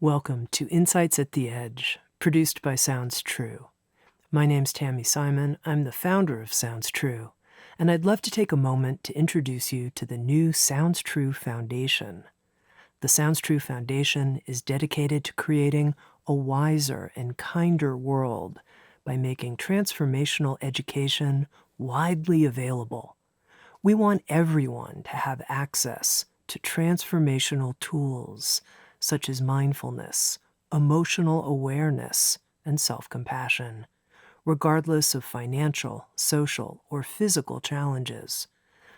Welcome to Insights at the Edge, produced by Sounds True. My name's Tami Simon. I'm the founder of Sounds True, and I'd love to take a moment to introduce you to the new Sounds True Foundation. The Sounds True Foundation is dedicated to creating a wiser and kinder world by making transformational education widely available. We want everyone to have access to transformational tools such as mindfulness, emotional awareness, and self-compassion, regardless of financial, social, or physical challenges.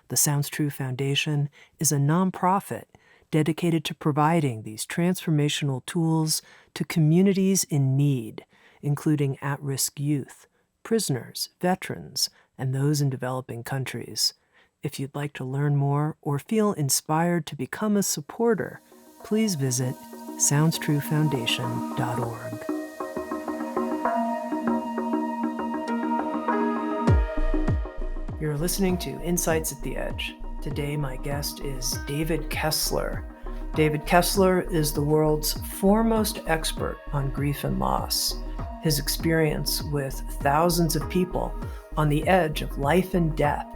The Sounds True Foundation is a nonprofit dedicated to providing these transformational tools to communities in need, including at-risk youth, prisoners, veterans, and those in developing countries. If you'd like to learn more or feel inspired to become a supporter, please visit SoundsTrueFoundation.org. You're listening to Insights at the Edge. Today, my guest is David Kessler. David Kessler is the world's foremost expert on grief and loss. His experience with thousands of people on the edge of life and death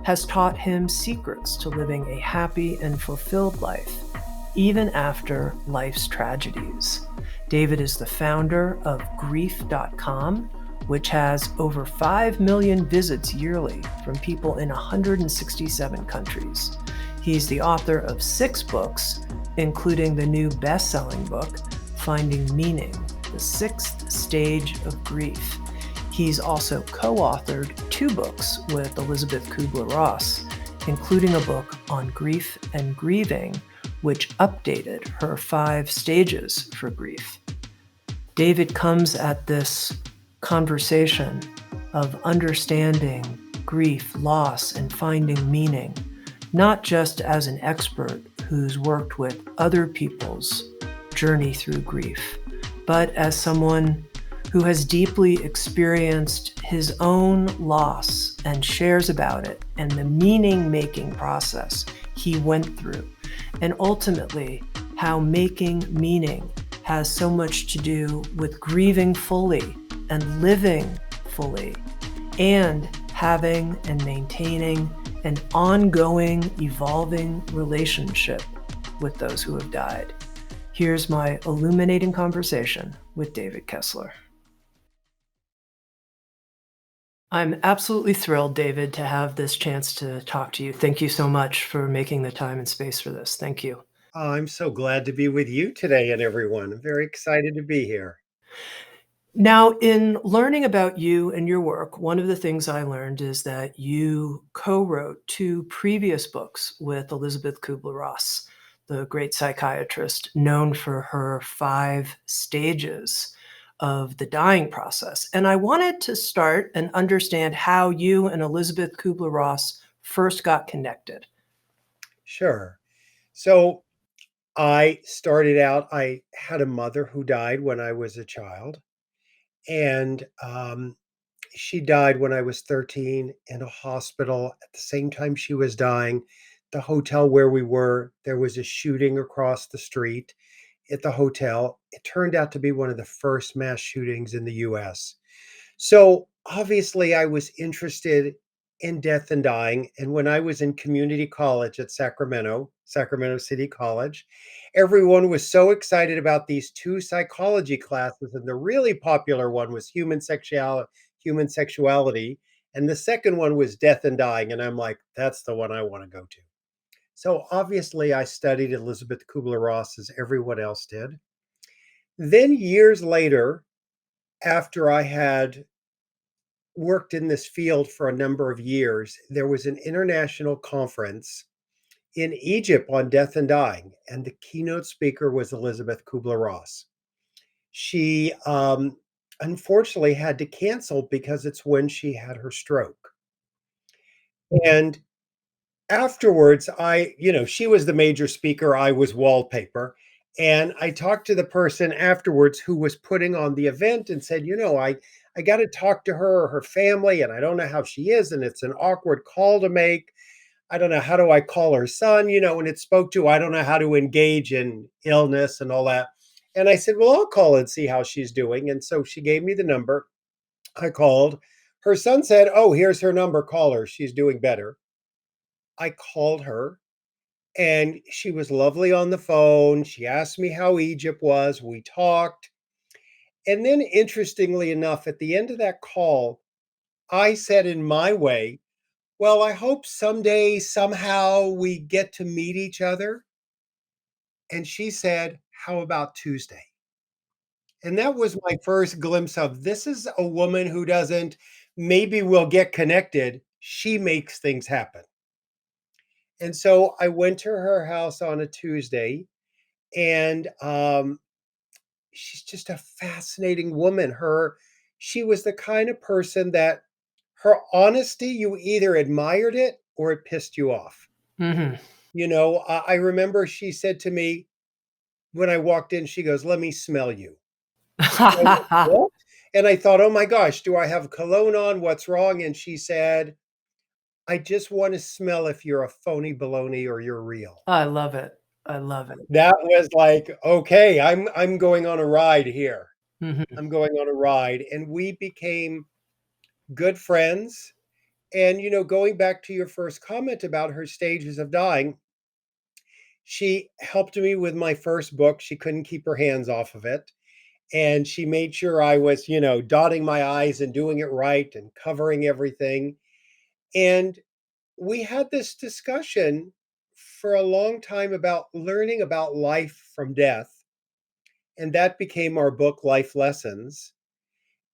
has taught him secrets to living a happy and fulfilled life, even after life's tragedies. David is the founder of grief.com, which has over 5 million visits yearly from people in 167 countries. He's the author of 6 books, including the new best-selling book, Finding Meaning: The Sixth Stage of Grief. He's also co-authored 2 books with Elisabeth Kübler-Ross, including a book on grief and grieving, which updated her 5 stages for grief. David comes at this conversation of understanding grief, loss, and finding meaning, not just as an expert who's worked with other people's journey through grief, but as someone who has deeply experienced his own loss and shares about it and the meaning-making process he went through, and ultimately how making meaning has so much to do with grieving fully and living fully and having and maintaining an ongoing, evolving relationship with those who have died. Here's my illuminating conversation with David Kessler. I'm absolutely thrilled, David, to have this chance to talk to you. Thank you so much for making the time and space for this. Thank you. I'm so glad to be with you today and everyone. I'm very excited to be here. Now, in learning about you and your work, one of the things I learned is that you co-wrote 2 previous books with Elisabeth Kübler-Ross, the great psychiatrist known for her 5 stages of the dying process. And I wanted to start and understand how you and Elisabeth Kübler-Ross first got connected. Sure. So I started out, I had a mother who died when I was a child, and she died when I was 13 in a hospital. At the same time she was dying, the hotel where we were, there was a shooting across the street at the hotel. It turned out to be one of the first mass shootings in the US. So obviously, I was interested in death and dying. And when I was in community college at Sacramento City College, everyone was so excited about these 2 psychology classes. And the really popular one was human sexuality. And the second one was death and dying. And I'm like, that's the one I want to go to. So obviously, I studied Elisabeth Kübler-Ross as everyone else did. Then years later, after I had worked in this field for a number of years, there was an international conference in Egypt on death and dying, and the keynote speaker was Elisabeth Kübler-Ross. She unfortunately had to cancel because it's when she had her stroke. And afterwards, she was the major speaker, I was wallpaper. And I talked to the person afterwards who was putting on the event and said, I got to talk to her or her family, and I don't know how she is. And it's an awkward call to make. I don't know. How do I call her son? And it spoke to, I don't know how to engage in illness and all that. And I said, well, I'll call and see how she's doing. And so she gave me the number. I called. Her son said, oh, here's her number. Call her. She's doing better. I called her and she was lovely on the phone. She asked me how Egypt was. We talked. And then, interestingly enough, at the end of that call, I said in my way, well, I hope someday, somehow we get to meet each other. And she said, how about Tuesday? And that was my first glimpse of this is a woman who doesn't, maybe we'll get connected. She makes things happen. And so I went to her house on a Tuesday, and she's just a fascinating woman. She was the kind of person that her honesty, you either admired it or it pissed you off. Hmm. I remember she said to me when I walked in, she goes, let me smell you. I went, what? And I thought, oh my gosh, do I have cologne on? What's wrong? And she said, I just want to smell if you're a phony baloney or you're real. I love it. I love it. That was like, okay, I'm going on a ride here. Hmm. I'm going on a ride. And we became good friends. And going back to your first comment about her stages of dying, she helped me with my first book. She couldn't keep her hands off of it. And she made sure I was, dotting my I's and doing it right and covering everything. And we had this discussion for a long time about learning about life from death. And that became our book, Life Lessons.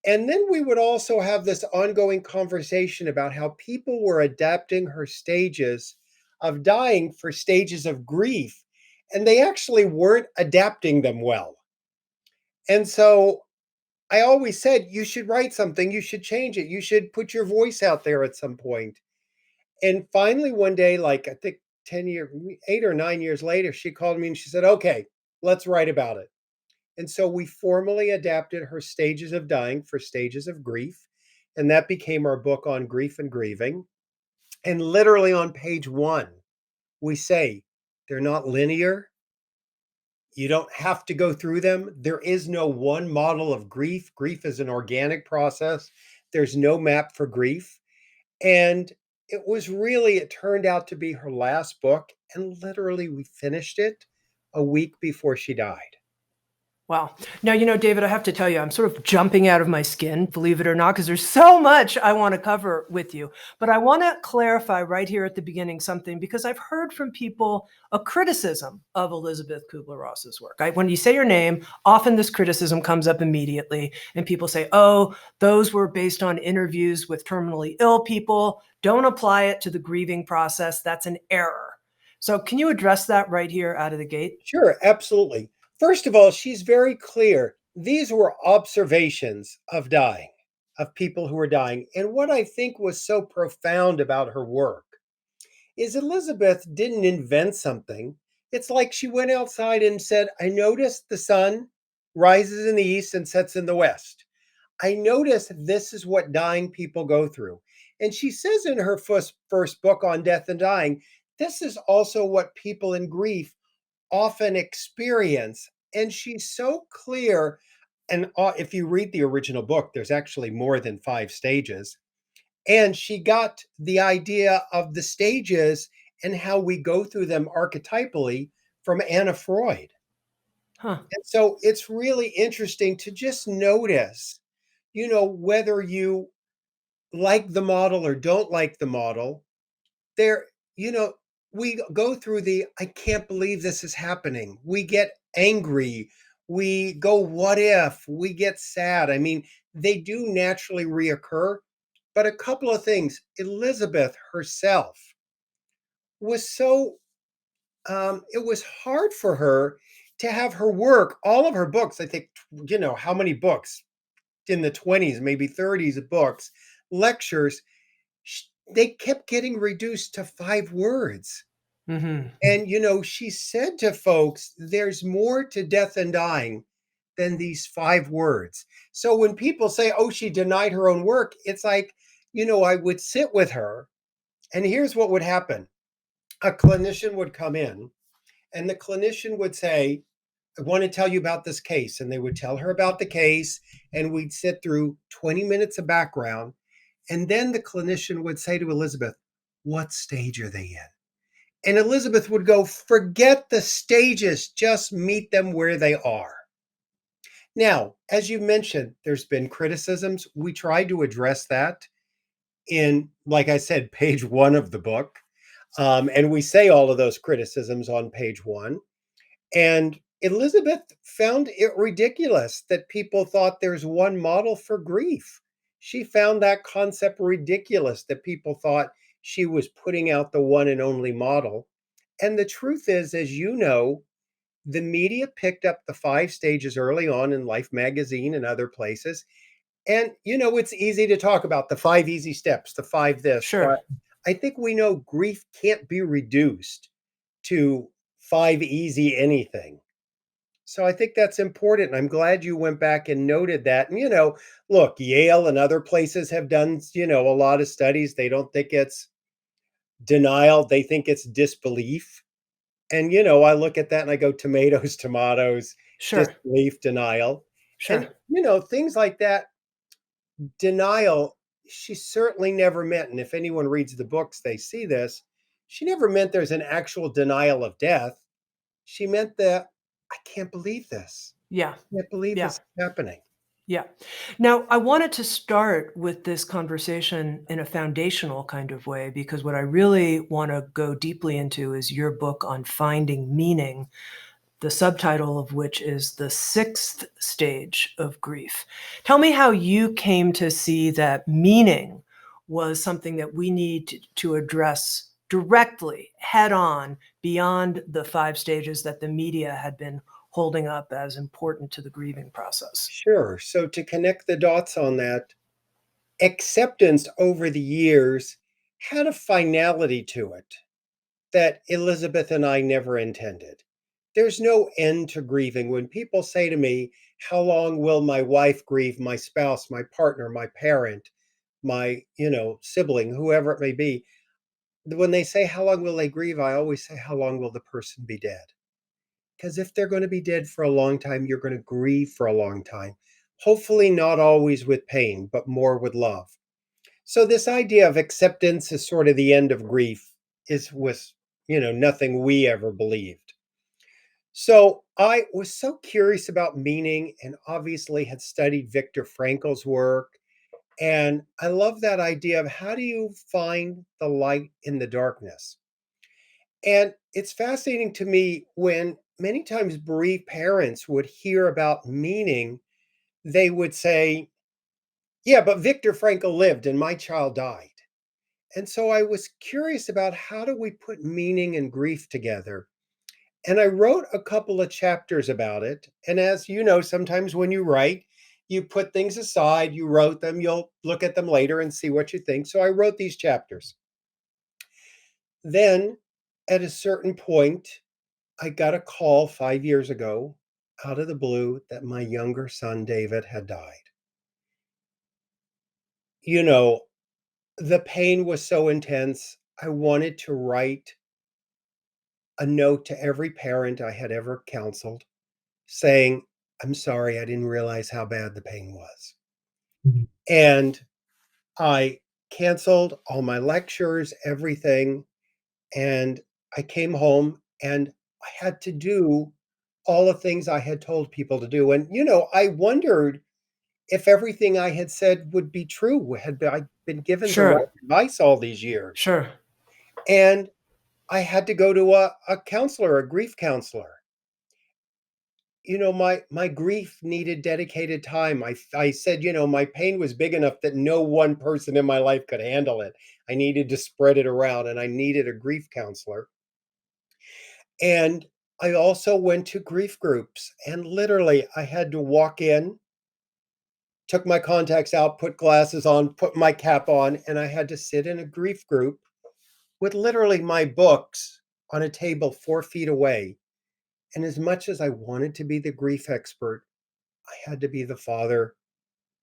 And then we would also have this ongoing conversation about how people were adapting her stages of dying for stages of grief. And they actually weren't adapting them well. And so I always said, you should write something, you should change it, you should put your voice out there at some point. And finally, one day, like I think 10 years, 8 or 9 years later, she called me and she said, okay, let's write about it. And so we formally adapted her stages of dying for stages of grief. And that became our book on grief and grieving. And literally on page one, we say they're not linear. You don't have to go through them. There is no one model of grief. Grief is an organic process. There's no map for grief. And it turned out to be her last book. And literally, we finished it a week before she died. Wow. Now, David, I have to tell you, I'm sort of jumping out of my skin, believe it or not, because there's so much I want to cover with you. But I want to clarify right here at the beginning something, because I've heard from people a criticism of Elisabeth Kübler-Ross's work. When you say your name, often this criticism comes up immediately, and people say, oh, those were based on interviews with terminally ill people. Don't apply it to the grieving process. That's an error. So can you address that right here out of the gate? Sure, absolutely. First of all, she's very clear. These were observations of dying, of people who were dying. And what I think was so profound about her work is Elizabeth didn't invent something. It's like she went outside and said, I noticed the sun rises in the east and sets in the west. I notice this is what dying people go through. And she says in her first book on death and dying, this is also what people in grief often experience. And she's so clear. And if you read the original book, there's actually more than 5 stages. And she got the idea of the stages and how we go through them archetypally from Anna Freud. Huh. And so it's really interesting to just notice, whether you like the model or don't like the model, there, you know, we go through I can't believe this is happening. We get angry. We go, what if? We get sad. I mean, they do naturally reoccur. But a couple of things. Elizabeth herself was it was hard for her to have her work, all of her books. I think, how many books in the 20s, maybe 30s of books, lectures, they kept getting reduced to 5 words. Mm-hmm. And, she said to folks, there's more to death and dying than these 5 words. So when people say, oh, she denied her own work, it's like, I would sit with her, and here's what would happen. A clinician would come in, and the clinician would say, I want to tell you about this case. And they would tell her about the case, and we'd sit through 20 minutes of background. And then the clinician would say to Elisabeth, "What stage are they in?" And Elisabeth would go, "Forget the stages, just meet them where they are." Now, as you mentioned, there's been criticisms. We tried to address that in, like I said, page one of the book. And we say all of those criticisms on page one. And Elizabeth found it ridiculous that people thought there's one model for grief. She found that concept ridiculous that people thought she was putting out the one and only model. And the truth is, as you know, the media picked up the five stages early on in Life magazine and other places. And, it's easy to talk about the five easy steps, the five this, Sure. but I think we know grief can't be reduced to five easy anything. So I think that's important. I'm glad you went back and noted that. And, look, Yale and other places have done, a lot of studies. They don't think it's denial, they think it's disbelief. And, I look at that and I go, tomatoes, tomatoes, Sure. disbelief, denial. And, Sure. things like that, denial, she certainly never meant. And if anyone reads the books, they see this. She never meant there's an actual denial of death. She meant that I can't believe this. Yeah. I can't believe this Yeah. is happening. Yeah. Now, I wanted to start with this conversation in a foundational kind of way because what I really want to go deeply into is your book on finding meaning, the subtitle of which is The Sixth Stage of Grief. Tell me how you came to see that meaning was something that we need to address directly, head on, beyond the five stages that the media had been holding up as important to the grieving process. Sure. So to connect the dots on that, acceptance over the years had a finality to it that Elizabeth and I never intended. There's no end to grieving. When people say to me, "How long will my wife grieve, my spouse, my partner, my parent, my, sibling, whoever it may be?" When they say, "How long will they grieve?" I always say, "How long will the person be dead?" Because if they're going to be dead for a long time, you're going to grieve for a long time. Hopefully, not always with pain, but more with love. So, this idea of acceptance is sort of the end of grief was, nothing we ever believed. So, I was so curious about meaning and obviously had studied Viktor Frankl's work. And I love that idea of how do you find the light in the darkness? And it's fascinating to me when many times bereaved parents would hear about meaning, they would say, "Yeah, but Viktor Frankl lived and my child died." And so I was curious about how do we put meaning and grief together? And I wrote a couple of chapters about it. And as you know, sometimes when you write, you put things aside, you wrote them, you'll look at them later and see what you think. So I wrote these chapters. Then at a certain point, I got a call 5 years ago out of the blue that my younger son, David, had died. You know, the pain was so intense. I wanted to write a note to every parent I had ever counseled saying, "I'm sorry, I didn't realize how bad the pain was." Mhm. And I canceled all my lectures, everything. And I came home and I had to do all the things I had told people to do. And, I wondered if everything I had said would be true. I'd been given the right Sure. advice all these years? Sure. And I had to go to a counselor, a grief counselor. My grief needed dedicated time. I said, my pain was big enough that no one person in my life could handle it. I needed to spread it around and I needed a grief counselor. And I also went to grief groups, and literally I had to walk in, took my contacts out, put glasses on, put my cap on, and I had to sit in a grief group with literally my books on a table 4 feet away. And as much as I wanted to be the grief expert, I had to be the father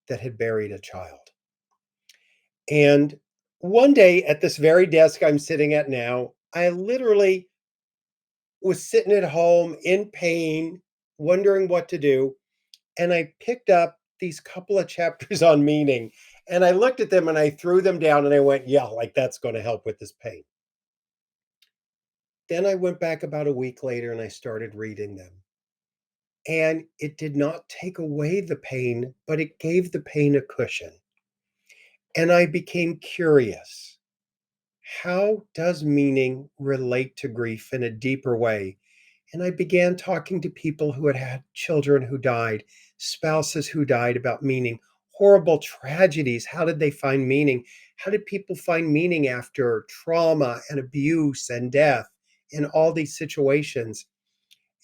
that had buried a child. And one day at this very desk I'm sitting at now, I literally was sitting at home in pain wondering what to do, and I picked up these couple of chapters on meaning, and I looked at them and I threw them down and I went, yeah, like that's going to help with this pain. Then I went back about a week later and I started reading them. And it did not take away the pain, but it gave the pain a cushion. And I became curious. How does meaning relate to grief in a deeper way? And I began talking to people who had had children who died, spouses who died, about meaning, horrible tragedies. How did they find meaning? How did people find meaning after trauma and abuse and death in all these situations?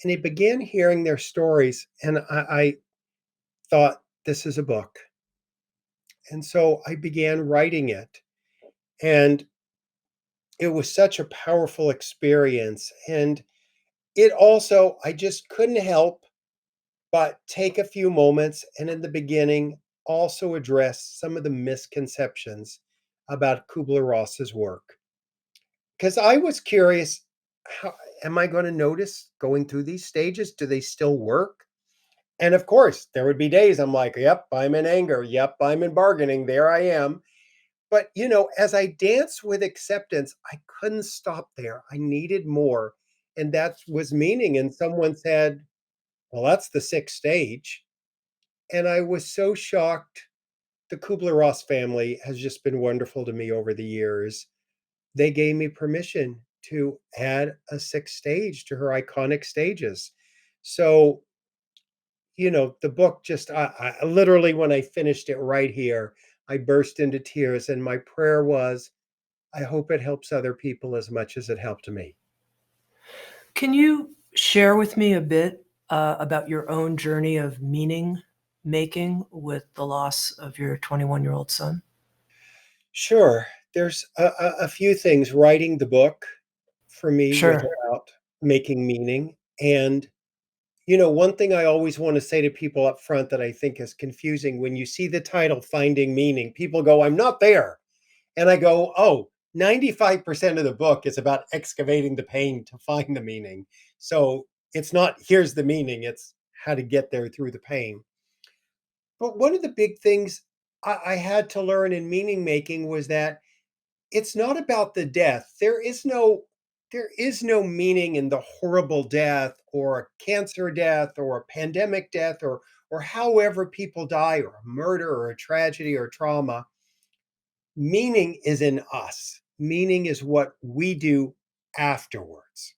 And I began hearing their stories, and I thought, this is a book. And so I began writing it. And it was such a powerful experience. And it also, I just couldn't help but take a few moments and in the beginning also address some of the misconceptions about Kubler-Ross's work. Because I was curious, how am I going to notice going through these stages? Do they still work? And of course, there would be days I'm like, yep, I'm in anger. Yep, I'm in bargaining. There I am. But, as I danced with acceptance, I couldn't stop there. I needed more. And that was meaning. And someone said, well, that's the sixth stage. And I was so shocked. The Kubler-Ross family has just been wonderful to me over the years. They gave me permission to add a sixth stage to her iconic stages. So, the book just, I literally, when I finished it right here, I burst into tears. And my prayer was, I hope it helps other people as much as it helped me. Can you share with me a bit about your own journey of meaning making with the loss of your 21-year-old son? Sure. There's a few things. Writing the book for me was Sure. about making meaning. And, one thing I always want to say to people up front that I think is confusing, when you see the title, Finding Meaning, people go, I'm not there. And I go, oh, 95% of the book is about excavating the pain to find the meaning. So it's not, here's the meaning, it's how to get there through the pain. But one of the big things I had to learn in meaning making was that it's not about the death. There is no meaning in the horrible death or a cancer death or a pandemic death or however people die, or a murder or a tragedy or trauma. Meaning is in us. Meaning is what we do afterwards.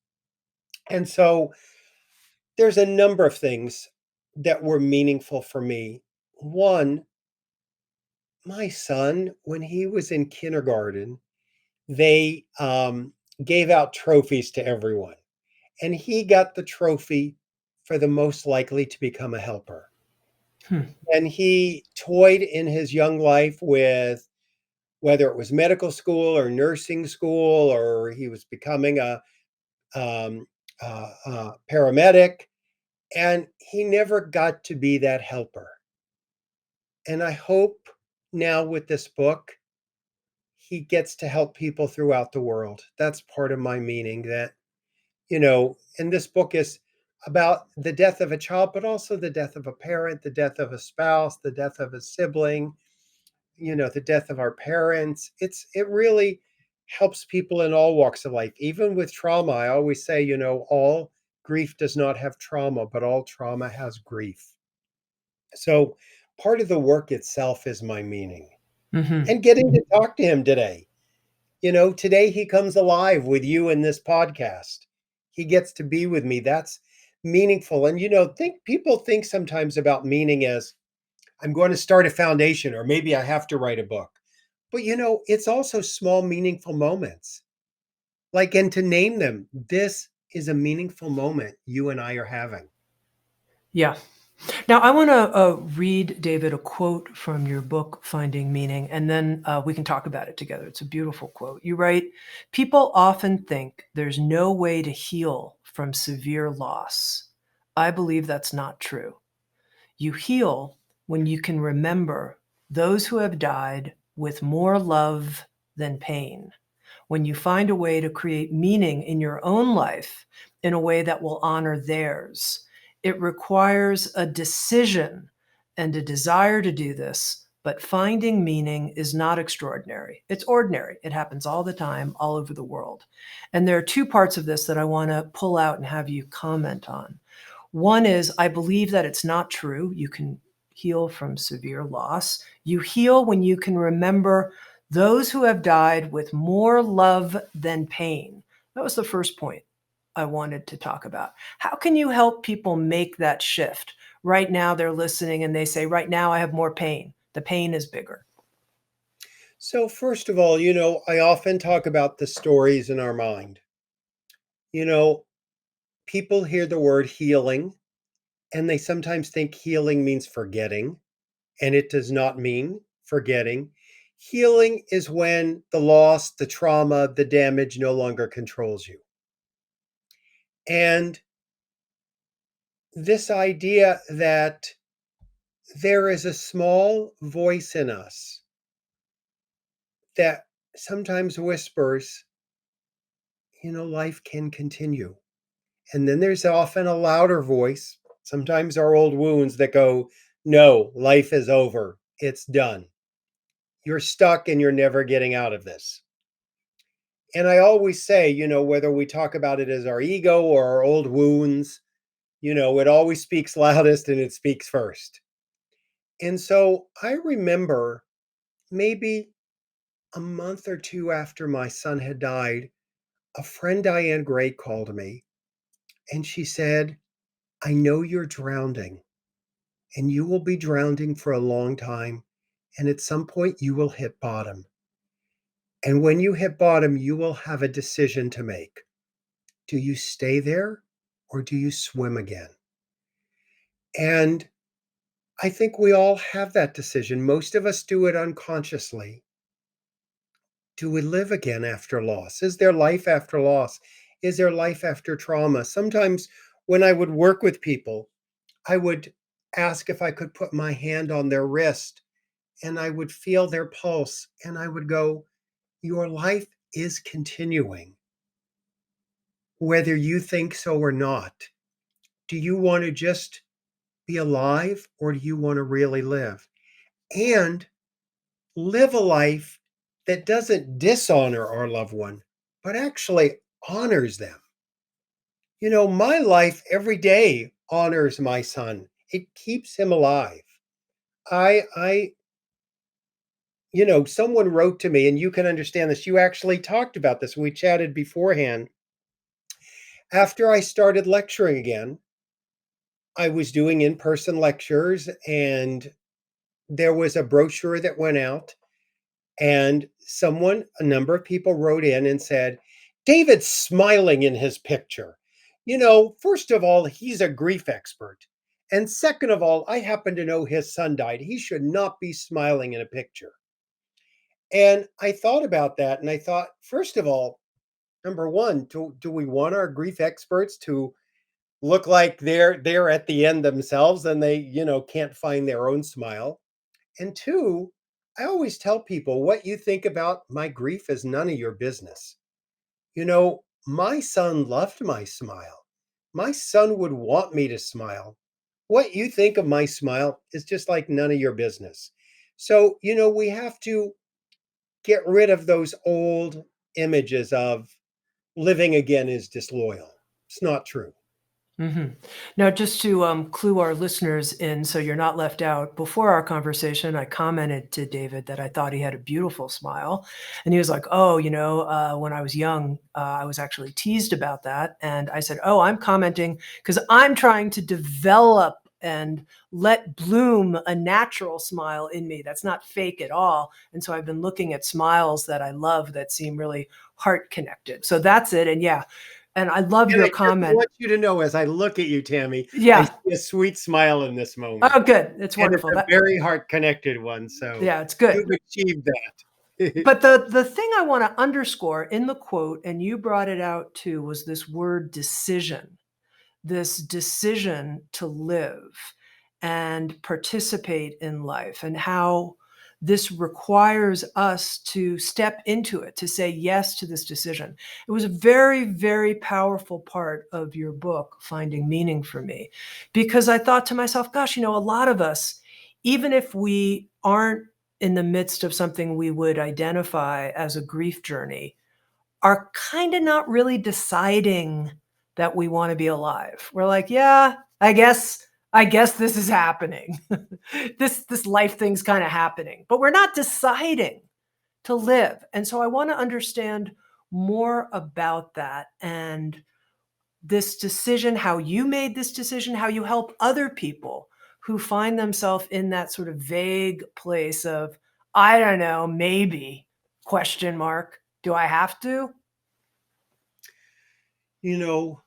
And so there's a number of things that were meaningful for me. One, my son, when he was in kindergarten, they gave out trophies to everyone. And he got the trophy for the most likely to become a helper. Hmm. And he toyed in his young life with whether it was medical school or nursing school, or he was becoming um, a paramedic. And he never got to be that helper. And I hope now with this book, he gets to help people throughout the world. That's part of my meaning, that, and this book is about the death of a child, but also the death of a parent, the death of a spouse, the death of a sibling, the death of our parents. It really helps people in all walks of life. Even with trauma, I always say, all grief does not have trauma, but all trauma has grief. So part of the work itself is my meaning. Hmm. And getting to talk to him today. Today he comes alive with you in this podcast. He gets to be with me. That's meaningful. And think people think sometimes about meaning as, I'm going to start a foundation, or maybe I have to write a book. But it's also small meaningful moments. Like, and to name them, this is a meaningful moment you and I are having. Yeah. Now, I want to read, David, a quote from your book, Finding Meaning, and then we can talk about it together. It's a beautiful quote. You write, "People often think there's no way to heal from severe loss. I believe that's not true. You heal when you can remember those who have died with more love than pain. When you find a way to create meaning in your own life in a way that will honor theirs. It requires a decision and a desire to do this, but finding meaning is not extraordinary. It's ordinary. It happens all the time, all over the world. And there are two parts of this that I want to pull out and have you comment on. One is I believe that it's not true. You can heal from severe loss. You heal when you can remember those who have died with more love than pain. That was the first point I wanted to talk about. How can you help people make that shift? Right now, they're listening and they say, right now, I have more pain. The pain is bigger. So, first of all, I often talk about the stories in our mind. You know, people hear the word healing and they sometimes think healing means forgetting, and it does not mean forgetting. Healing is when the loss, the trauma, the damage no longer controls you. And this idea that there is a small voice in us that sometimes whispers, life can continue. And then there's often a louder voice, sometimes our old wounds that go, no, life is over. It's done. You're stuck and you're never getting out of this. And I always say, whether we talk about it as our ego or our old wounds, it always speaks loudest and it speaks first. And so I remember maybe a month or two after my son had died, a friend, Diane Gray, called me and she said, I know you're drowning and you will be drowning for a long time. And at some point, you will hit bottom. And when you hit bottom, you will have a decision to make. Do you stay there or do you swim again? And I think we all have that decision. Most of us do it unconsciously. Do we live again after loss? Is there life after loss? Is there life after trauma? Sometimes when I would work with people, I would ask if I could put my hand on their wrist and I would feel their pulse and I would go, your life is continuing, whether you think so or not. Do you want to just be alive or do you want to really live? And live a life that doesn't dishonor our loved one, but actually honors them. My life every day honors my son. It keeps him alive. I someone wrote to me, and you can understand this. You actually talked about this. We chatted beforehand. After I started lecturing again, I was doing in person lectures, and there was a brochure that went out. And a number of people wrote in and said, David's smiling in his picture. First of all, he's a grief expert. And second of all, I happen to know his son died. He should not be smiling in a picture. And I thought about that and I thought, first of all, number one, do we want our grief experts to look like they're at the end themselves and they, can't find their own smile? And two, I always tell people what you think about my grief is none of your business. My son loved my smile. My son would want me to smile. What you think of my smile is just like none of your business. So, we have to get rid of those old images of living again is disloyal. It's not true. Mhm. Now, just to clue our listeners in so you're not left out, before our conversation, I commented to David that I thought he had a beautiful smile. And he was like, oh, when I was young, I was actually teased about that. And I said, oh, I'm commenting because I'm trying to develop and let bloom a natural smile in me that's not fake at all. And so I've been looking at smiles that I love that seem really heart connected. So that's it. And yeah, and I love And your I just comment. want you to know as I look at you, Tammy, I Yeah. see a sweet smile in this moment. Oh, good. It's And it's wonderful. a very heart connected one. So Yeah, it's good. you've achieved that. But the thing I wanna underscore in the quote, and you brought it out too, was this word decision. This decision to live and participate in life, and how this requires us to step into it, to say yes to this decision. It was a very, very powerful part of your book, Finding Meaning for me, because I thought to myself, gosh, a lot of us, even if we aren't in the midst of something we would identify as a grief journey, are kind of not really deciding that we want to be alive. We're like, yeah, I guess this is happening. This life thing's kind of happening, but we're not deciding to live. And so I want to understand more about that and this decision, how you made this decision, how you help other people who find themselves in that sort of vague place of, I don't know, maybe question mark, do I have to? You know,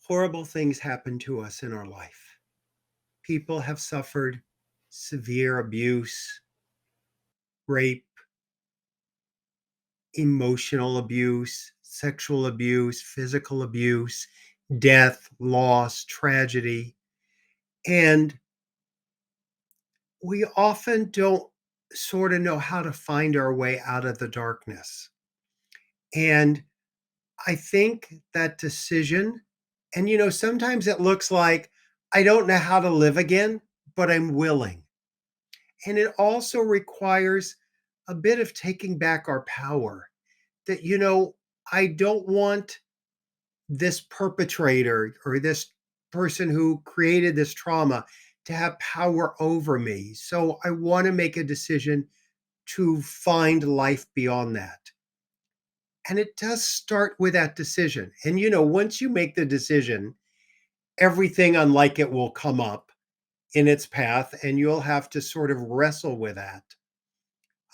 horrible things happen to us in our life. People have suffered severe abuse, rape, emotional abuse, sexual abuse, physical abuse, death, loss, tragedy. And we often don't sort of know how to find our way out of the darkness. And I think that decision, and sometimes it looks like I don't know how to live again, but I'm willing. And it also requires a bit of taking back our power that, I don't want this perpetrator or this person who created this trauma to have power over me. So I want to make a decision to find life beyond that. And it does start with that decision. And, once you make the decision, everything unlike it will come up in its path, and you'll have to sort of wrestle with that.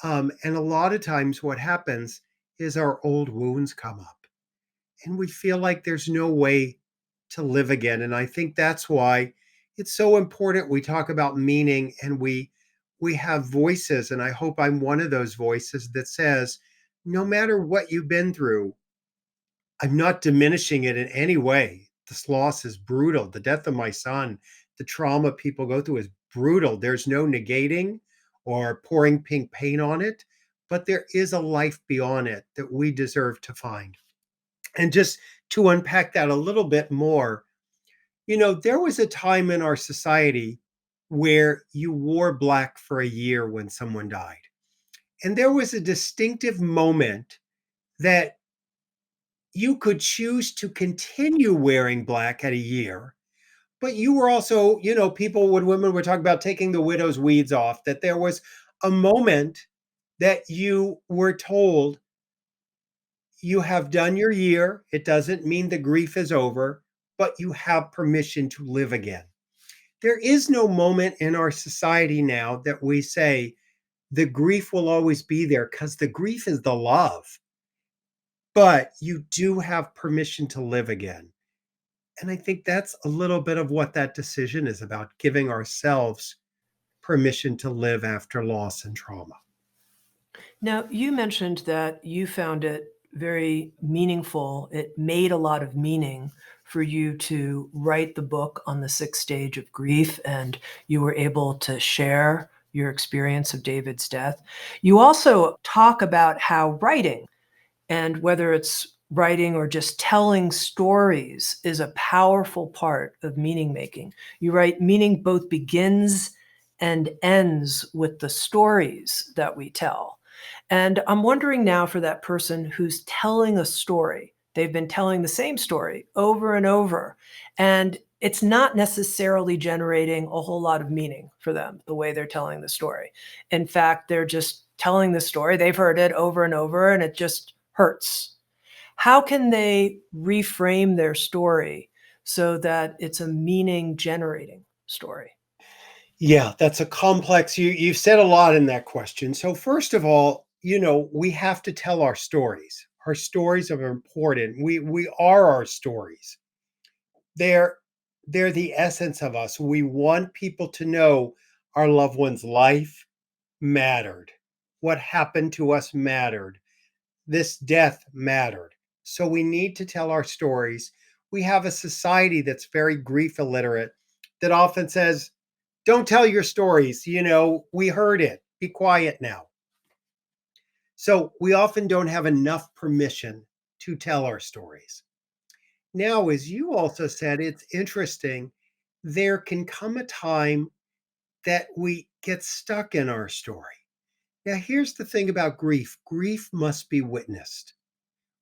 And a lot of times, what happens is our old wounds come up and we feel like there's no way to live again. And I think that's why it's so important we talk about meaning, and we have voices, and I hope I'm one of those voices that says no matter what you've been through, I'm not diminishing it in any way. This loss is brutal. The death of my son, the trauma people go through is brutal. There's no negating or pouring pink paint on it, but there is a life beyond it that we deserve to find. And just to unpack that a little bit more, there was a time in our society where you wore black for a year when someone died. And there was a distinctive moment that you could choose to continue wearing black at a year, but you were also, people, when women were talking about taking the widow's weeds off, that there was a moment that you were told you have done your year. It doesn't mean the grief is over, but you have permission to live again. There is no moment in our society now that we say the grief will always be there, because the grief is the love, but you do have permission to live again. And I think that's a little bit of what that decision is about, giving ourselves permission to live after loss and trauma. Now, you mentioned that you found it very meaningful. It made a lot of meaning for you to write the book on the sixth stage of grief, and you were able to share your experience of David's death. You also talk about how writing, and whether it's writing or just telling stories, is a powerful part of meaning making. You write, meaning both begins and ends with the stories that we tell. And I'm wondering now, for that person who's telling a story, they've been telling the same story over and over, and it's not necessarily generating a whole lot of meaning for them, the way they're telling the story. In fact, they're just telling the story. They've heard it over and over, and it just hurts. How can they reframe their story so that it's a meaning generating story? Yeah, that's a complex, you've said a lot in that question. So first of all, we have to tell our stories. Our stories are important. We are our stories. They're they're the essence of us. We want people to know our loved one's life mattered. What happened to us mattered. This death mattered. So we need to tell our stories. We have a society that's very grief illiterate that often says, don't tell your stories. We heard it. be quiet now. So we often don't have enough permission to tell our stories. Now, as you also said, it's interesting. There can come a time that we get stuck in our story. Now, here's the thing about grief: grief must be witnessed.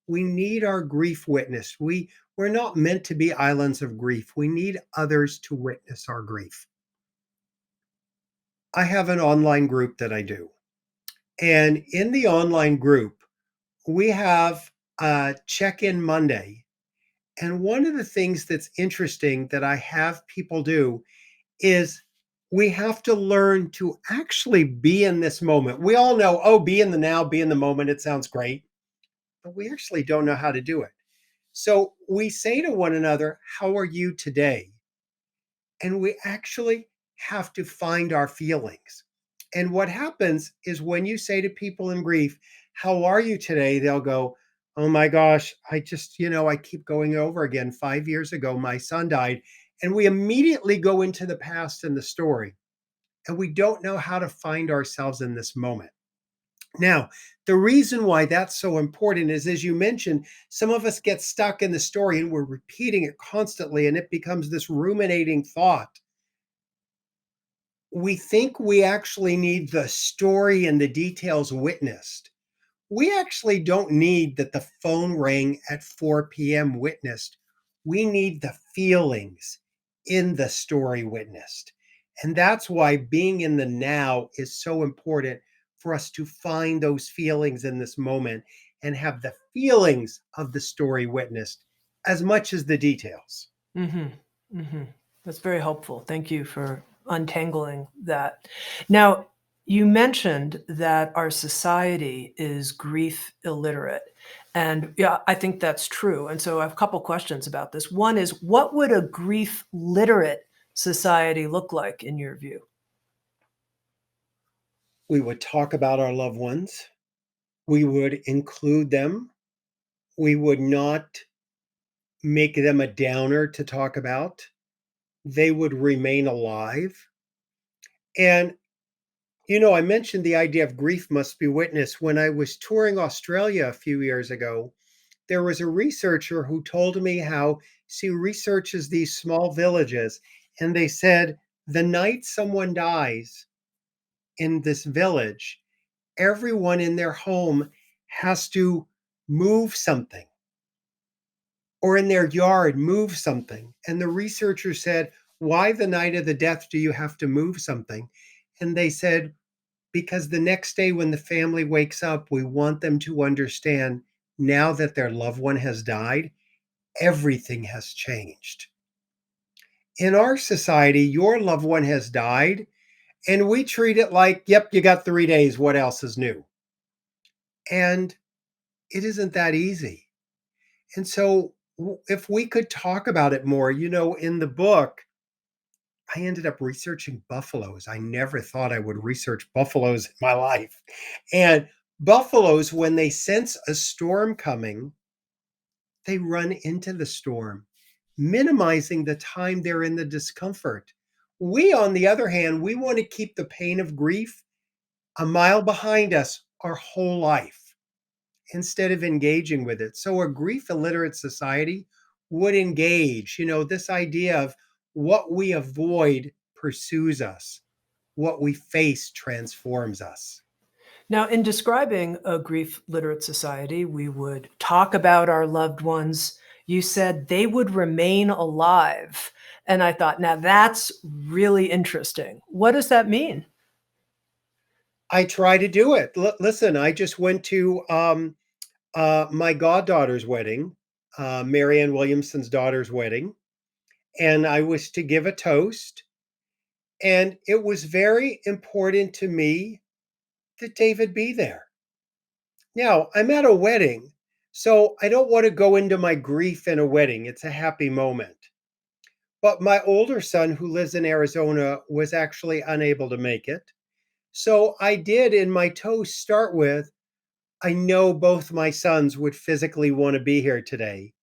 We need our grief witnessed. We're not meant to be islands of grief. We need others to witness our grief. I have an online group that I do. And in the online group, we have a check in Monday. And one of the things that's interesting that I have people do is we have to learn to actually be in this moment. We all know, oh, be in the now, be in the moment. It sounds great, but we actually don't know how to do it. So we say to one another, how are you today? And we actually have to find our feelings. And what happens is when you say to people in grief, how are you today? They'll go, oh my gosh, I keep going over again. 5 years ago, my son died. And we immediately go into the past and the story. And we don't know how to find ourselves in this moment. Now, the reason why that's so important is, as you mentioned, some of us get stuck in the story and we're repeating it constantly, and it becomes this ruminating thought. We think we actually need the story and the details witnessed. We actually don't need that the phone rang at 4 p.m. witnessed. We need the feelings in the story witnessed. And that's why being in the now is so important for us to find those feelings in this moment and have the feelings of the story witnessed as much as the details. Mm-hmm. That's very helpful. Thank you for untangling that. Now, you mentioned that our society is grief illiterate. And yeah, I think that's true. And so I have a couple questions about this. One is, what would a grief literate society look like in your view? We would talk about our loved ones. We would include them. We would not make them a downer to talk about. They would remain alive. And, I mentioned the idea of grief must be witnessed. When I was touring Australia a few years ago, there was a researcher who told me how she researches these small villages. And they said the night someone dies in this village, everyone in their home has to move something, or in their yard move something. And the researcher said, why the night of the death do you have to move something? And they said, because the next day when the family wakes up, we want them to understand now that their loved one has died, everything has changed. In our society, your loved one has died, and we treat it like, yep, you got 3 days. What else is new? And it isn't that easy. And so, if we could talk about it more, in the book, I ended up researching buffaloes. I never thought I would research buffaloes in my life. And buffaloes, when they sense a storm coming, they run into the storm, minimizing the time they're in the discomfort. We, on the other hand, we want to keep the pain of grief a mile behind us our whole life instead of engaging with it. So a grief illiterate society would engage, this idea of what we avoid pursues us, what we face transforms us. Now, in describing a grief literate society, we would talk about our loved ones. You said they would remain alive. And I thought, now that's really interesting. What does that mean? I try to do it. Listen, I just went to my goddaughter's wedding, Marianne Williamson's daughter's wedding, and I was to give a toast. And it was very important to me that David be there. Now, I'm at a wedding, so I don't want to go into my grief in a wedding. It's a happy moment. But my older son, who lives in Arizona, was actually unable to make it. So I did in my toast start with, I know both my sons would physically want to be here today,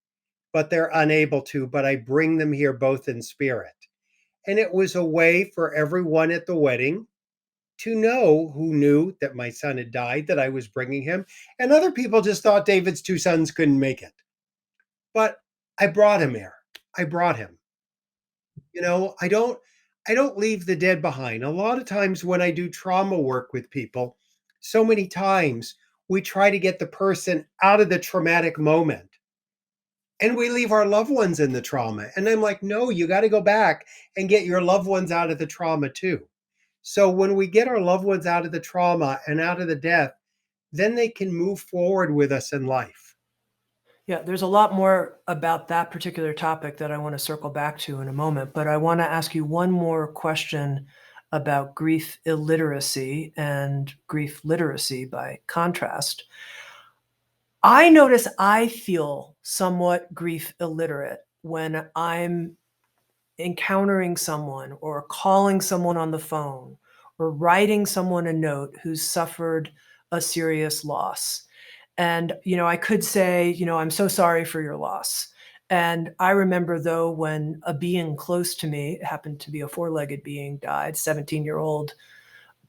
but they're unable to, but I bring them here both in spirit. And it was a way for everyone at the wedding to know who knew that my son had died, that I was bringing him. And other people just thought David's two sons couldn't make it. But I brought him here. I brought him. I don't leave the dead behind. A lot of times when I do trauma work with people, so many times we try to get the person out of the traumatic moment and we leave our loved ones in the trauma. And I'm like, no, you got to go back and get your loved ones out of the trauma too. So when we get our loved ones out of the trauma and out of the death, then they can move forward with us in life. Yeah, there's a lot more about that particular topic that I want to circle back to in a moment, but I want to ask you one more question about grief illiteracy and grief literacy by contrast. I notice I feel somewhat grief illiterate when I'm encountering someone or calling someone on the phone or writing someone a note who's suffered a serious loss. And, I could say, "I'm so sorry for your loss." And I remember though when a being close to me, it happened to be a four-legged being, died, 17-year-old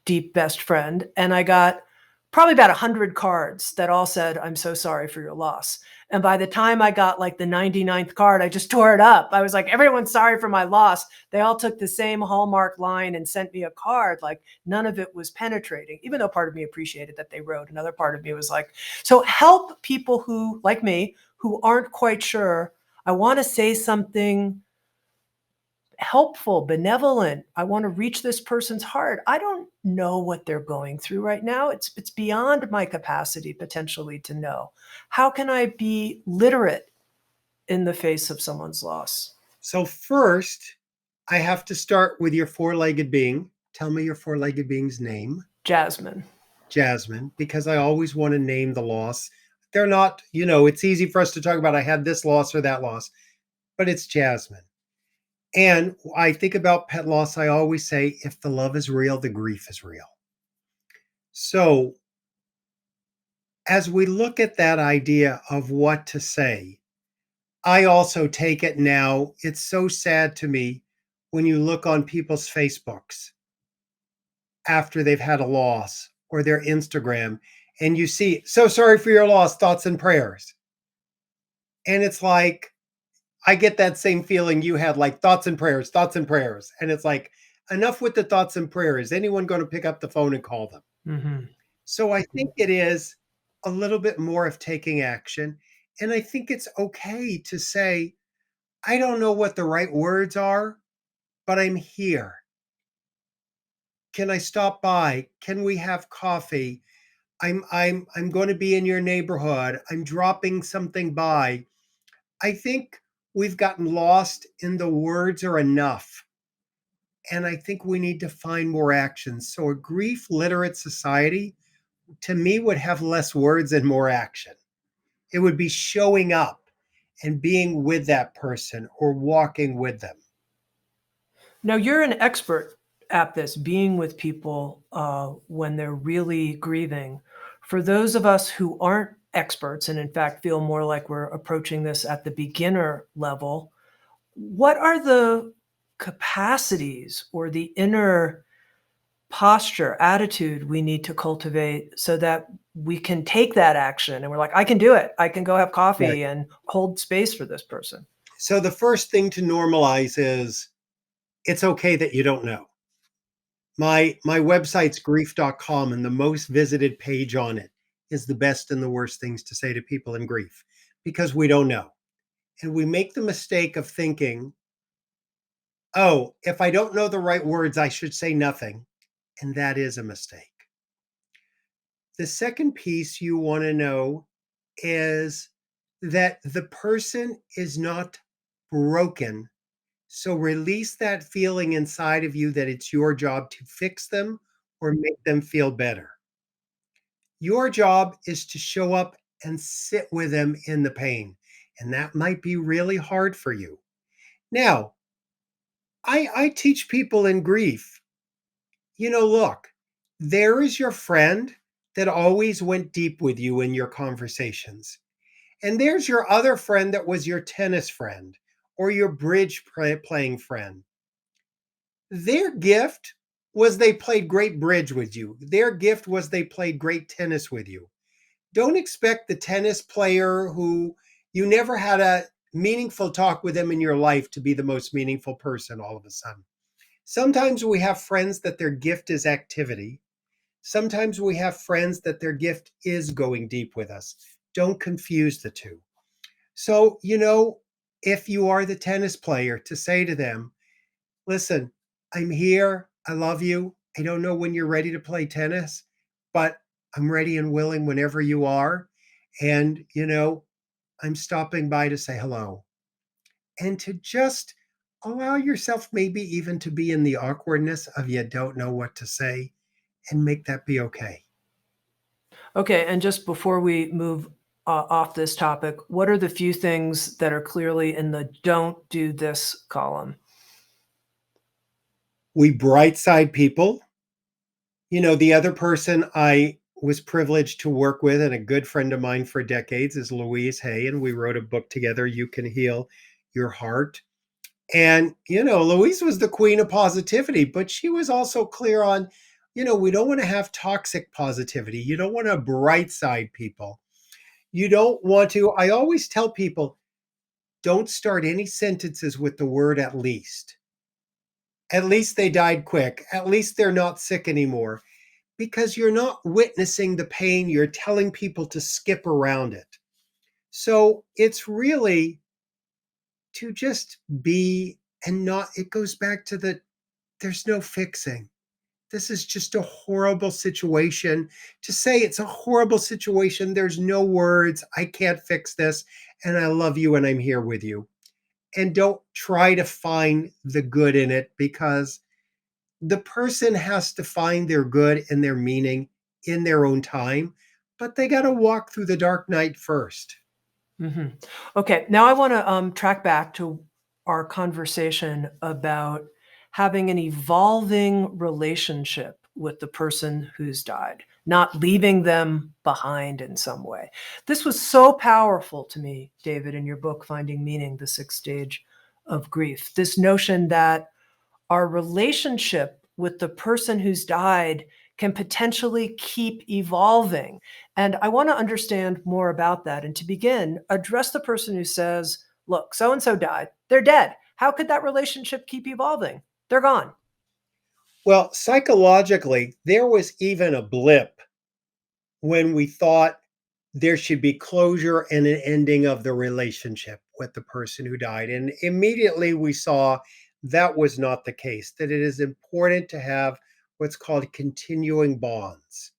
deep best friend, and I got probably about 100 cards that all said, "I'm so sorry for your loss." And by the time I got like the 99th card, I just tore it up. I was like, "Everyone's sorry for my loss." They all took the same Hallmark line and sent me a card. Like none of it was penetrating, even though part of me appreciated that they wrote. Another part of me was like, so help people who, like me, who aren't quite sure. I want to say something helpful, benevolent. I want to reach this person's heart. I don't know what they're going through right now. It's beyond my capacity potentially to know. How can I be literate in the face of someone's loss? So, first, I have to start with your four legged being. Tell me your four legged being's name. Jasmine. Jasmine, because I always want to name the loss. They're not, it's easy for us to talk about I had this loss or that loss, but it's Jasmine. And I think about pet loss, I always say if the love is real, the grief is real. So, as we look at that idea of what to say, I also take it now. It's so sad to me when you look on people's Facebooks after they've had a loss or their Instagram and you see, so sorry for your loss, thoughts and prayers. And it's like, I get that same feeling you had, like thoughts and prayers, thoughts and prayers. And it's like, enough with the thoughts and prayers. Is anyone going to pick up the phone and call them? Hmm. So I think it is a little bit more of taking action. And I think it's okay to say, I don't know what the right words are, but I'm here. Can I stop by? Can we have coffee? I'm going to be in your neighborhood. I'm dropping something by. I think we've gotten lost in the words are enough. And I think we need to find more actions. So a grief literate society to me would have less words and more action. It would be showing up and being with that person or walking with them. Now, you're an expert at this, being with people when they're really grieving. For those of us who aren't experts and, in fact, feel more like we're approaching this at the beginner level, what are the capacities or the inner posture, attitude we need to cultivate so that we can take that action and we're like, I can do it. I can go have Right. coffee and hold space for this person. So the first thing to normalize is it's okay that you don't know. My website's grief.com and the most visited page on it is the best and the worst things to say to people in grief because we don't know. And we make the mistake of thinking, oh, if I don't know the right words, I should say nothing. And that is a mistake. The second piece you want to know is that the person is not broken. So release that feeling inside of you that it's your job to fix them or make them feel better. Your job is to show up and sit with them in the pain. And that might be really hard for you. Now, I teach people in grief, look, there is your friend that always went deep with you in your conversations. And there's your other friend that was your tennis friend or your bridge playing friend. Their gift was they played great bridge with you. Their gift was they played great tennis with you. Don't expect the tennis player who you never had a meaningful talk with them in your life to be the most meaningful person all of a sudden. Sometimes we have friends that their gift is activity. Sometimes we have friends that their gift is going deep with us. Don't confuse the two. So, if you are the tennis player, to say to them, listen, I'm here. I love you. I don't know when you're ready to play tennis, but I'm ready and willing whenever you are. And, I'm stopping by to say hello. And to just allow yourself maybe even to be in the awkwardness of you don't know what to say and make that be okay. Okay, and just before we move off this topic, what are the few things that are clearly in the don't do this column? We bright side people. The other person I was privileged to work with and a good friend of mine for decades is Louise Hay, and we wrote a book together, You Can Heal Your Heart. And, Louise was the queen of positivity, but she was also clear on, we don't want to have toxic positivity. You don't want to bright side people. You don't want to, I always tell people, don't start any sentences with the word at least. At least they died quick. At least they're not sick anymore. Because you're not witnessing the pain, you're telling people to skip around it. So it's really to just be and not, it goes back to there's no fixing. This is just a horrible situation. To say it's a horrible situation, there's no words. I can't fix this. And I love you and I'm here with you. And don't try to find the good in it because the person has to find their good and their meaning in their own time, but they got to walk through the dark night first. Mhm. Okay, now I wanna, track back to our conversation about having an evolving relationship with the person who's died, not leaving them behind in some way. This was so powerful to me, David, in your book, Finding Meaning: The Sixth Stage of Grief. This notion that our relationship with the person who's died can potentially keep evolving. And I want to understand more about that. And to begin, address the person who says, look, so and so died. They're dead. How could that relationship keep evolving? They're gone. Well, psychologically, there was even a blip when we thought there should be closure and an ending of the relationship with the person who died. And immediately we saw that was not the case, that it is important to have what's called continuing bonds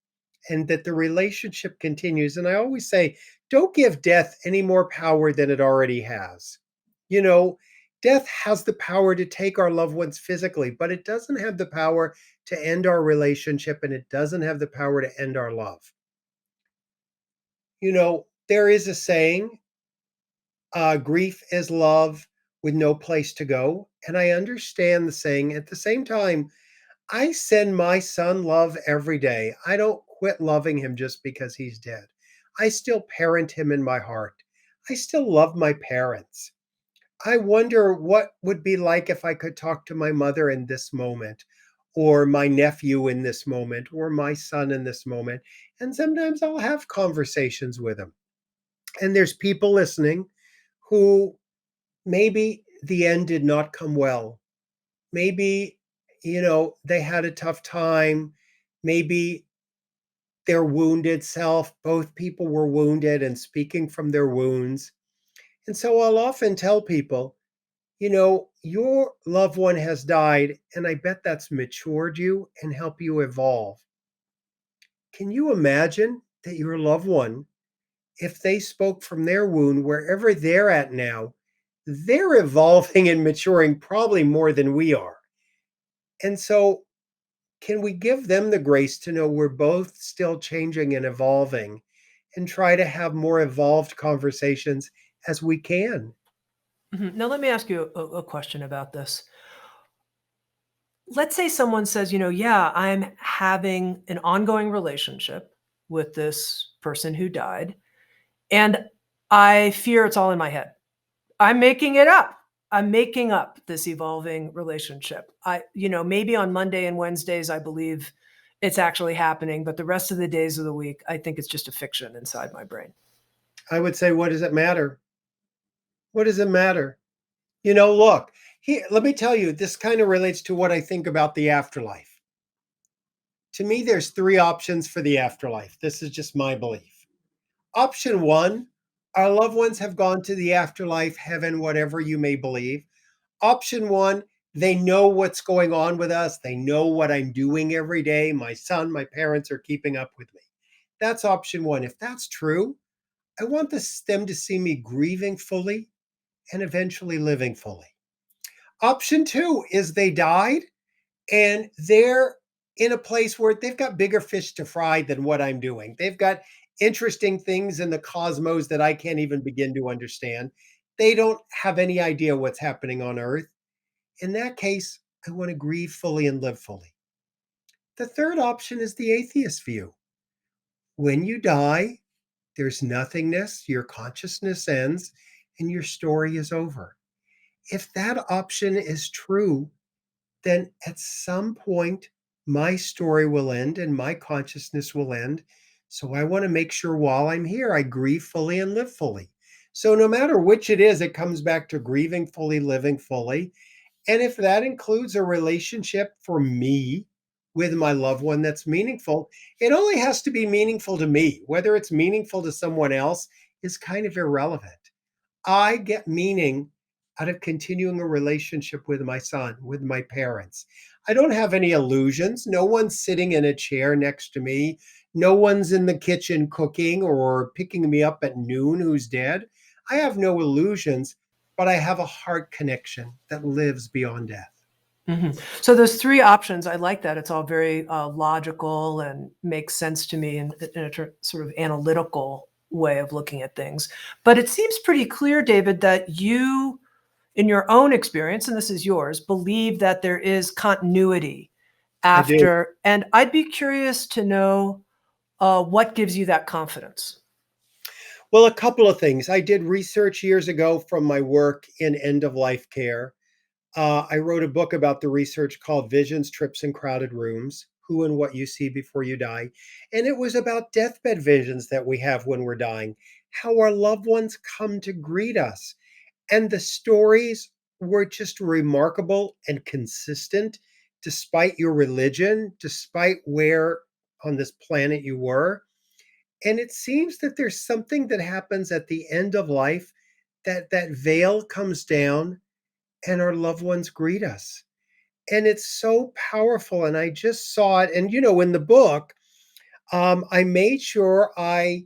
and that the relationship continues. And I always say, don't give death any more power than it already has. You know, Death has the power to take our loved ones physically, but it doesn't have the power to end our relationship and it doesn't have the power to end our love. There is a saying, grief is love with no place to go. And I understand the saying. At the same time, I send my son love every day. I don't quit loving him just because he's dead. I still parent him in my heart. I still love my parents. I wonder what would be like if I could talk to my mother in this moment, or my nephew in this moment, or my son in this moment. And sometimes I'll have conversations with him. And there's people listening who maybe the end did not come well. Maybe, they had a tough time. Maybe their wounded self, both people were wounded and speaking from their wounds. And so I'll often tell people, your loved one has died, and I bet that's matured you and help you evolve. Can you imagine that your loved one, if they spoke from their wound, wherever they're at now, they're evolving and maturing probably more than we are. And so, can we give them the grace to know we're both still changing and evolving and try to have more evolved conversations as we can? Mhm. Now, let me ask you a question about this. Let's say someone says, yeah, I'm having an ongoing relationship with this person who died, and I fear it's all in my head. I'm making it up. I'm making up this evolving relationship. Maybe on Monday and Wednesdays, I believe it's actually happening, but the rest of the days of the week, I think it's just a fiction inside my brain. I would say, what does it matter? What does it matter? Look, here, let me tell you, this kind of relates to what I think about the afterlife. To me, there's three options for the afterlife. This is just my belief. Option one, our loved ones have gone to the afterlife, heaven, whatever you may believe. Option one, they know what's going on with us. They know what I'm doing every day. My son, my parents are keeping up with me. That's option one. If that's true, I want them to see me grieving fully and eventually living fully. Option two is they died and they're in a place where they've got bigger fish to fry than what I'm doing. They've got interesting things in the cosmos that I can't even begin to understand. They don't have any idea what's happening on Earth. In that case, I want to grieve fully and live fully. The third option is the atheist view. When you die, there's nothingness, your consciousness ends, and your story is over. If that option is true, then at some point, my story will end and my consciousness will end. So I want to make sure while I'm here, I grieve fully and live fully. So no matter which it is, it comes back to grieving fully, living fully. And if that includes a relationship for me with my loved one that's meaningful, it only has to be meaningful to me. Whether it's meaningful to someone else is kind of irrelevant. I get meaning out of continuing a relationship with my son, with my parents. I don't have any illusions. No one's sitting in a chair next to me. No one's in the kitchen cooking or picking me up at noon who's dead. I have no illusions, but I have a heart connection that lives beyond death. So those three options, I like that. It's all very logical and makes sense to me in a sort of analytical way of looking at things. But it seems pretty clear, David, that you, in your own experience, and this is yours, believe that there is continuity I do. after. And I'd be curious to know what gives you that confidence. Well, a couple of things. I did research years ago from my work in end of life care. I wrote a book about the research called Visions, Trips, and Crowded Rooms: Who and What You See Before You Die. And it was about deathbed visions that we have when we're dying, how our loved ones come to greet us. And the stories were just remarkable and consistent, despite your religion, despite where on this planet you were. And it seems that there's something that happens at the end of life, that veil comes down and our loved ones greet us, and it's so powerful. And I just saw it. And in the book, I made sure I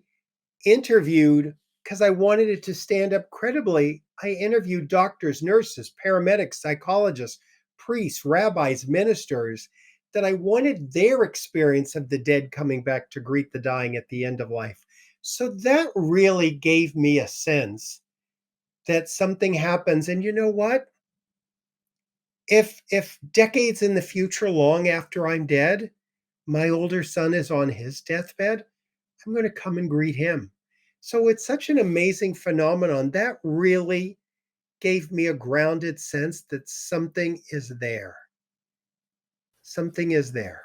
interviewed, because I wanted it to stand up credibly. I interviewed doctors, nurses, paramedics, psychologists, priests, rabbis, ministers, that I wanted their experience of the dead coming back to greet the dying at the end of life. So that really gave me a sense that something happens. And you know what? If decades in the future, long after I'm dead, my older son is on his deathbed, I'm going to come and greet him. So it's such an amazing phenomenon that really gave me a grounded sense that something is there. Something is there.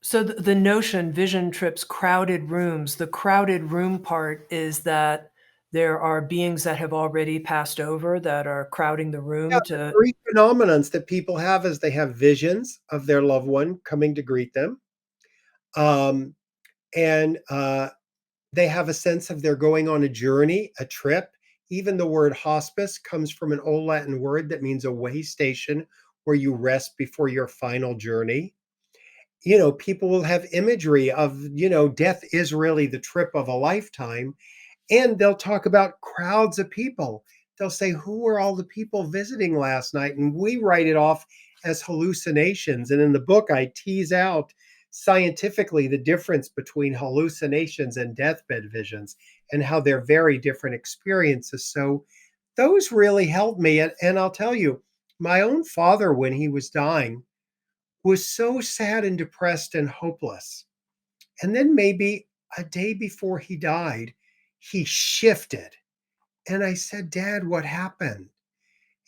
So the notion, vision trips, crowded rooms, the crowded room part is that there are beings that have already passed over that are crowding the Yeah, room the to. three phenomenons that people have is they have visions of their loved one coming to greet them. Um, and They have a sense of they're going on a journey, a trip. Even the word hospice comes from an old Latin word that means a way station where you rest before your final journey. People will have imagery of, death is really the trip of a lifetime. And they'll talk about crowds of people. They'll say, who were all the people visiting last night? And we write it off as hallucinations. And in the book, I tease out scientifically the difference between hallucinations and deathbed visions and how they're very different experiences. So those really helped me. And I'll tell you, my own father, when he was dying, was so sad and depressed and hopeless. And then maybe a day before he died, he shifted. And I said, Dad, what happened?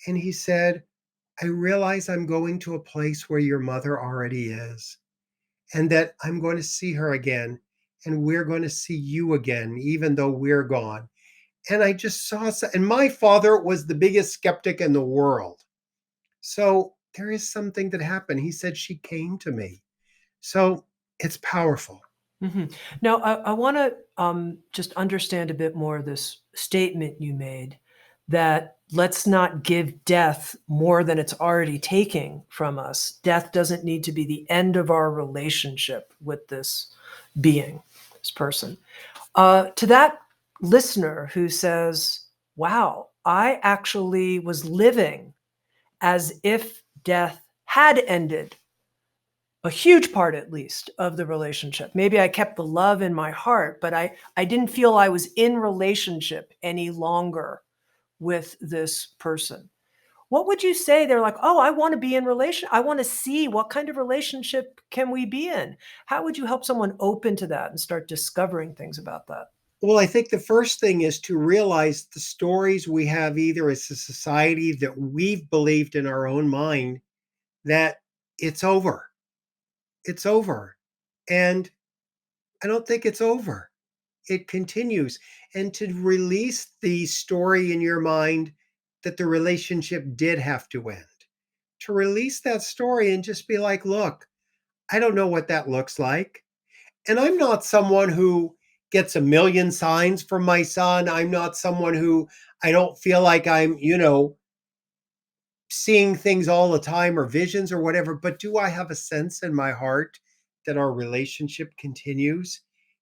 And he said, I realize I'm going to a place where your mother already is, and that I'm going to see her again, and we're going to see you again, even though we're gone. And I just saw, and my father was the biggest skeptic in the world. So there is something that happened. He said she came to me. So it's powerful. Now, I want to just understand a bit more this statement you made that let's not give death more than it's already taking from us. Death doesn't need to be the end of our relationship with this being, this person. To that listener who says, wow, I actually was living as if death had ended a huge part at least of the relationship. Maybe I kept the love in my heart, but I didn't feel I was in relationship any longer with this person. What would you say? They're like, "Oh, I want to be in relation. I want to see what kind of relationship can we be in?" How would you help someone open to that and start discovering things about that? Well, I think the first thing is to realize the stories we have either as a society that we've believed in our own mind that it's over. It's over. And I don't think it's over. It continues. And to release the story in your mind that the relationship did have to end, to release that story and just be like, look, I don't know what that looks like. And I'm not someone who gets a million signs from my son. I'm not someone who I don't feel like I'm, seeing things all the time or visions or whatever, but do I have a sense in my heart that our relationship continues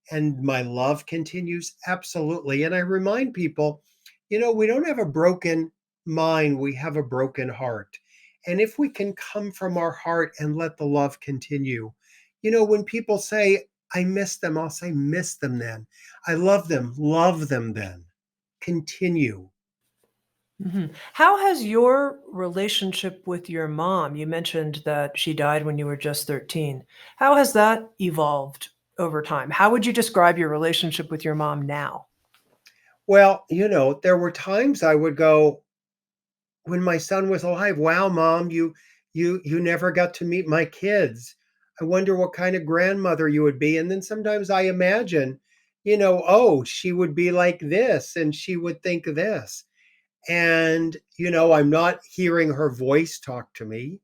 and my love continues? Absolutely. And I remind people, we don't have a broken mind, we have a broken heart. And if we can come from our heart and let the love continue, when people say, I miss them, I'll say, miss them then. I love them then. Continue. How has your relationship with your mom, you mentioned that she died when you were just 13. How has that evolved over time? How would you describe your relationship with your mom now? Well, there were times I would go, when my son was alive, wow, mom, you never got to meet my kids. I wonder what kind of grandmother you would be. And then sometimes I imagine, oh, she would be like this and she would think this. And I'm not hearing her voice talk to me.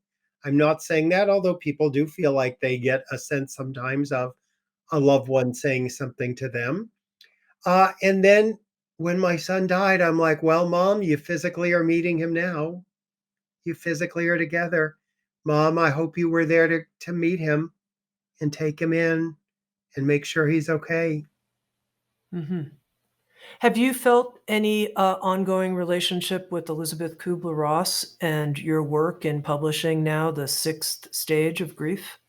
I'm not saying that, although people do feel like they get a sense sometimes of a loved one saying something to them. And then when my son died, I'm like, well, mom, you physically are meeting him now. You physically are together. Mom, I hope you were there to meet him and take him in and make sure he's okay. Mhm. Have you felt any, ongoing relationship with Elisabeth Kübler-Ross and your work in publishing now the 6th stage of grief?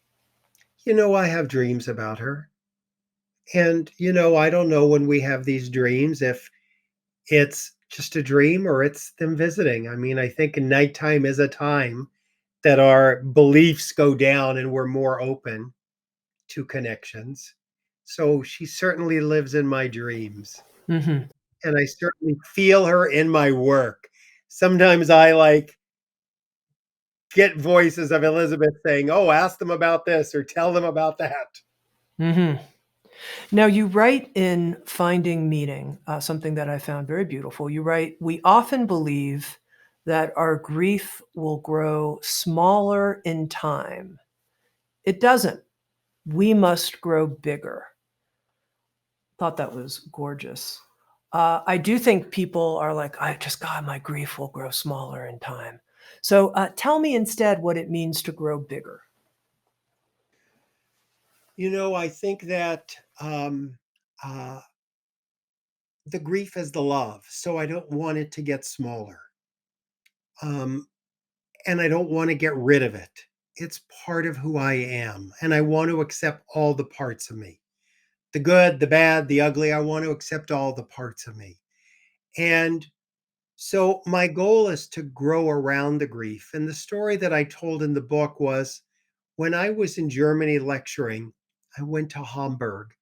I have dreams about her. And, I don't know when we have these dreams if it's just a dream or it's them visiting. I mean, I think nighttime is a time that our beliefs go down and we're more open to connections. So she certainly lives in my dreams. Mhm. And I certainly feel her in my work. Sometimes I get voices of Elizabeth saying, "Oh, ask them about this or tell them about that." Mhm. Now you write in Finding Meaning, something that I found very beautiful. You write, "We often believe that our grief will grow smaller in time. It doesn't. We must grow bigger." Thought that was gorgeous. I do think people are like, "I just God, my grief will grow smaller in time." So, tell me instead what it means to grow bigger. I think that uh, the grief is the love. So I don't want it to get smaller. Um, and I don't want to get rid of it. It's part of who I am. And I want to accept all the parts of me, the good, the bad, the ugly. I want to accept all the parts of me. And so my goal is to grow around the grief. And the story that I told in the book was when I was in Germany lecturing, I went to Hamburg.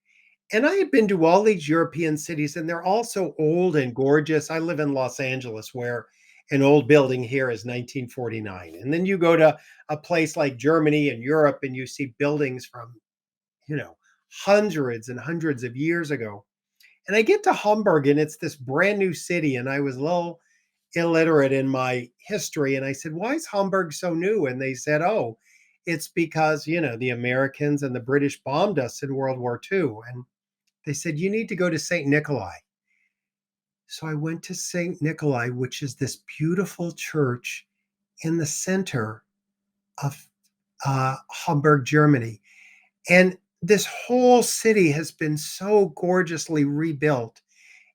And I had been to all these European cities, and they're all so old and gorgeous. I live in Los Angeles, where an old building here is 1949. And then you go to a place like Germany and Europe and you see buildings from, you know, hundreds and hundreds of years ago. And I get to Hamburg and it's this brand new city. And I was a little illiterate in my history. And I said, why is Hamburg so new? And they said, oh, it's because, the Americans and the British bombed us in World War II. And they said, you need to go to St. Nikolai. So I went to St. Nikolai, which is this beautiful church in the center of Hamburg, Germany. And this whole city has been so gorgeously rebuilt.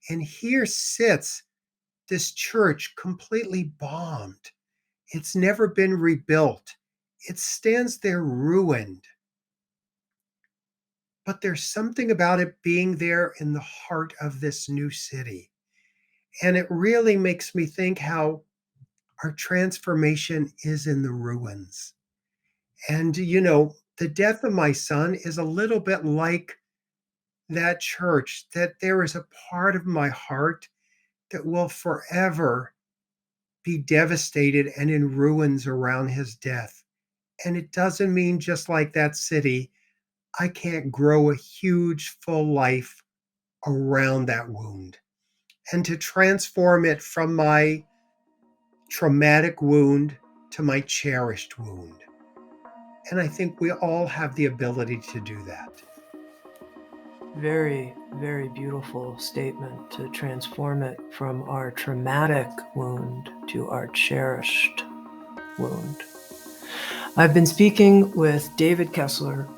And here sits this church completely bombed. It's never been rebuilt. It stands there ruined. But there's something about it being there in the heart of this new city. And it really makes me think how our transformation is in the ruins. And, the death of my son is a little bit like that church, that there is a part of my heart that will forever be devastated and in ruins around his death. And it doesn't mean, just like that city, I can't grow a huge, full life around that wound and to transform it from my traumatic wound to my cherished wound. And I think we all have the ability to do that. Very, very beautiful statement, to transform it from our traumatic wound to our cherished wound. I've been speaking with David Kessler,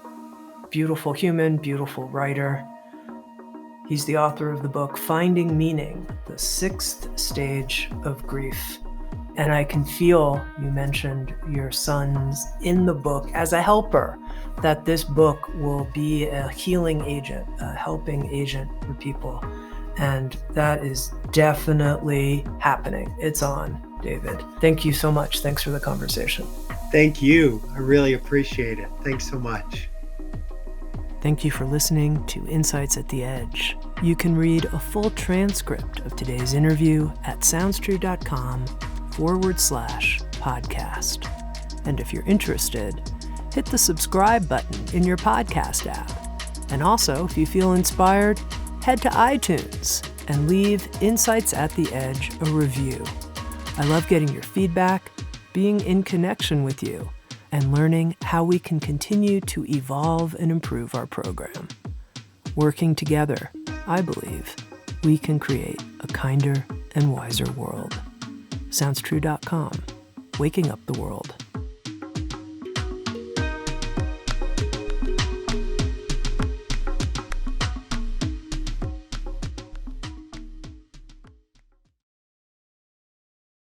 beautiful human, beautiful writer. He's the author of the book Finding Meaning, the 6th Stage of Grief. And I can feel, you mentioned your sons in the book as a helper, that this book will be a healing agent, a helping agent for people. And that is definitely happening. It's on, David. Thank you so much. Thanks for the conversation. Thank you. I really appreciate it. Thanks so much. Thank you for listening to Insights at the Edge. You can read a full transcript of today's interview at SoundsTrue.com/podcast. And if you're interested, hit the subscribe button in your podcast app. And also, if you feel inspired, head to iTunes and leave Insights at the Edge a review. I love getting your feedback, being in connection with you, and learning how we can continue to evolve and improve our program. Working together, I believe, we can create a kinder and wiser world. SoundsTrue.com, waking up the world.